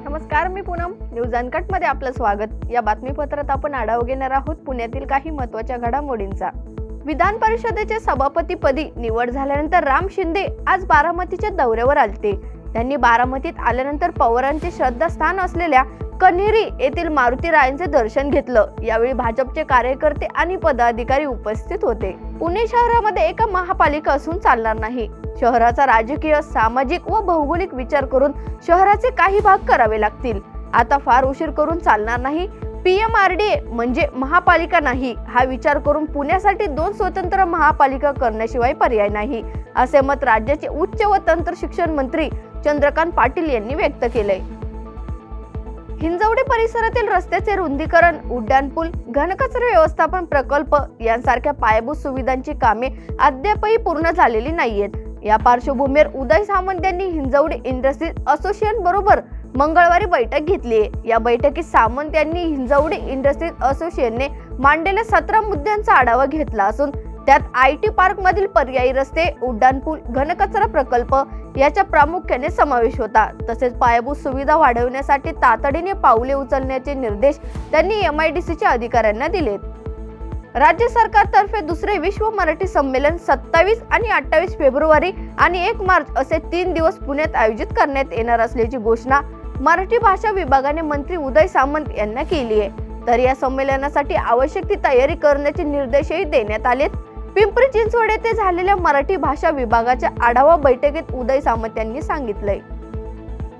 नमस्कार, मी Poonam. News uncut मध्ये आपलं स्वागत. या बातमीपत्रात आपण आढावा घेणार आहोत पुण्यातील काही महत्त्वाच्या घडामोडींचा. विधान परिषदेचे सभापतीपदी निवड झाल्यानंतर राम शिंदे आज बारामतीच्या दौऱ्यावर आलते. त्यांनी बारामतीत आल्यानंतर पवारांचे श्रद्धास्थान असलेल्या कन्हेरी येथील मारुती रायांचे दर्शन घेतलं. यावेळी भाजपचे कार्यकर्ते आणि पदाधिकारी उपस्थित होते. पुणे शहरामध्ये एक महापालिका असून चालणार नाही. शहराचा राजकीय, सामाजिक व भौगोलिक विचार करून शहराचे काही भाग करावे लागतील. आता फार उशीर करून चालणार नाही. PMRDA म्हणजे महापालिका नाही, हा विचार करून पुण्यासाठी 2 स्वतंत्र महापालिका करण्याशिवाय पर्याय नाही, असे मत राज्याचे उच्च व तंत्र शिक्षण मंत्री चंद्रकांत पाटील यांनी व्यक्त केले. हिंजवडी परिसरातील रस्त्याचे रुंदीकरण, उड्डाणपूल, घनकचरा व्यवस्थापन प्रकल्प यांसारख्या पायाभूत सुविधांची कामे अद्यापही पूर्ण झालेली नाहीयेत. या पार्श्वभूमीवर उदय सामंत यांनी हिंजवडी इंडस्ट्रीज असोसिएशन बरोबर मंगळवारी बैठक घेतली आहे. या बैठकीत सामंत यांनी हिंजवडी इंडस्ट्रीज असोसिएशनने मांडलेल्या 17 मुद्द्यांचा आढावा घेतला असून त्यात IT पार्क मधील पर्यायी रस्ते, उड्डाणपूल, घनकचरा प्रकल्प याचा प्रामुख्याने समावेश होता. तसेच पायाभूत सुविधा वाढवण्यासाठी तातडीने पावले उचलण्याचे निर्देश त्यांनी MIDCच्या अधिकाऱ्यांना दिलेत. राज्य सरकारतर्फे दुसरे विश्व मराठी संमेलन 27 आणि 28 फेब्रुवारी आणि 1 मार्च असे 3 दिवस पुण्यात आयोजित करण्यात येणार असल्याची घोषणा मराठी भाषा विभागाने मंत्री उदय सामंत यांना केली आहे. तर या संमेलनासाठी आवश्यक ती तयारी करण्याचे निर्देशही देण्यात आलेत. पिंपरी चिंचवड येथे झालेल्या मराठी भाषा विभागाच्या आढावा बैठकीत उदय सामंत यांनी सांगितलंय.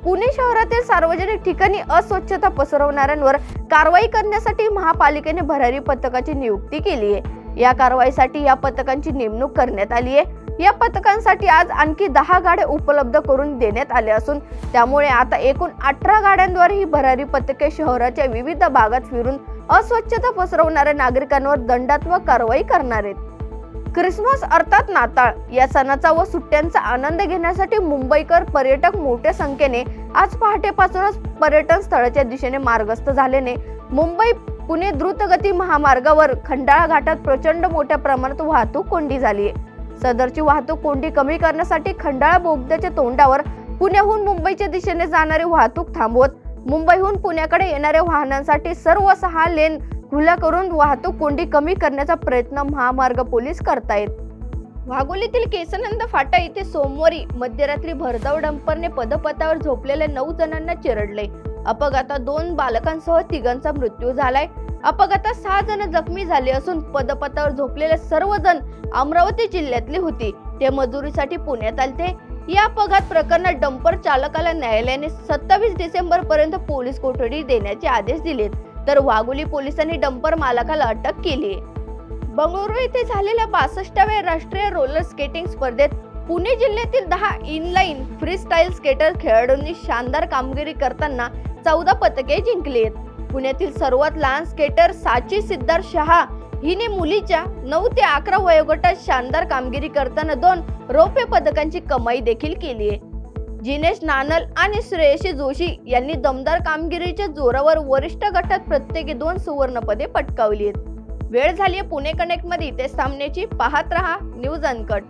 पुणे शहरातील सार्वजनिक ठिकाणी अस्वच्छता पसरवणाऱ्यांवर कारवाई करण्यासाठी महापालिकेने भरारी पथकाची नियुक्ती केली आहे. या कारवाईसाठी या पथकांची नेमणूक करण्यात आली आहे. या पथकांसाठी आज आणखी 10 गाड्या उपलब्ध करून देण्यात आल्या असून त्यामुळे आता एकूण 18 गाड्यांद्वारे ही भरारी पथके शहराच्या विविध भागात फिरून अस्वच्छता पसरवणाऱ्या नागरिकांवर दंडात्मक कारवाई करणार आहेत. ख्रिसमस अर्थात नाताळ या सणाचा व सुट्ट्यांचा आनंद घेण्यासाठी मुंबईकर पर्यटक मोठ्या संख्येने आज पहाटेपासूनच पर्यटन स्थळाच्या दिशेने मार्गस्थ झाल्याने मुंबई पुणे द्रुतगती महामार्गावर खंडाळा घाटात प्रचंड मोठ्या प्रमाणात वाहतूक कोंडी झाली आहे. सदरची वाहतूक कोंडी कमी करण्यासाठी खंडाळा बोगद्याच्या तोंडावर पुण्याहून मुंबईच्या दिशेने जाणारी वाहतूक थांबवत मुंबईहून पुण्याकडे येणाऱ्या वाहनांसाठी सर्व 6 लेन खुला करून वाहतूक कोंडी कमी करण्याचा प्रयत्न महामार्ग पोलीस करतायत. वाघोलीतील केसनंद फाटा येथे सोमवारी मध्यरात्री भरधाव डंपरने पदपथावर झोपलेल्या 9 जणांना चिरडले. अपघातात 2 बालकांसह 3घांचा मृत्यू झालाय. अपघातात 6 जण जखमी झाले असून पदपथावर झोपलेले सर्व जण अमरावती जिल्ह्यातले होते. ते मजुरीसाठी पुण्यात आलते. या अपघात प्रकरणात डंपर चालकाला न्यायालयाने 27 डिसेंबर पर्यंत पोलीस कोठडी देण्याचे आदेश दिलेत. तर वाघोली पोलिसांनी डंपर मालकाला अटक केली आहे. बंगळुरू येथे झालेल्या 62व्या राष्ट्रीय रोलर स्केटिंग स्पर्धेत पुणे जिल्ह्यातील 10 इनलाईन फ्रीस्टाईल स्केटर खेळाडूंनी शानदार कामगिरी करताना 14 पदके जिंकली आहेत. पुण्यातील सर्वात लहान स्केटर साची सिद्धार्थ शहा हिने मुलीच्या 9 ते 11 वयोगटात शानदार कामगिरी करताना 2 रौप्य पदकांची कमाई देखील केली आहे. जिनेश नानल आणि श्रेयसी जोशी यांनी दमदार कामगिरीच्या जोरावर वरिष्ठ गटात प्रत्येकी 2 सुवर्ण पदके पटकावली आहेत. वेळ झाली आहे पुणे कनेक्ट मध्ये इथे थांबण्याची. पाहत रहा न्यूज अनकट.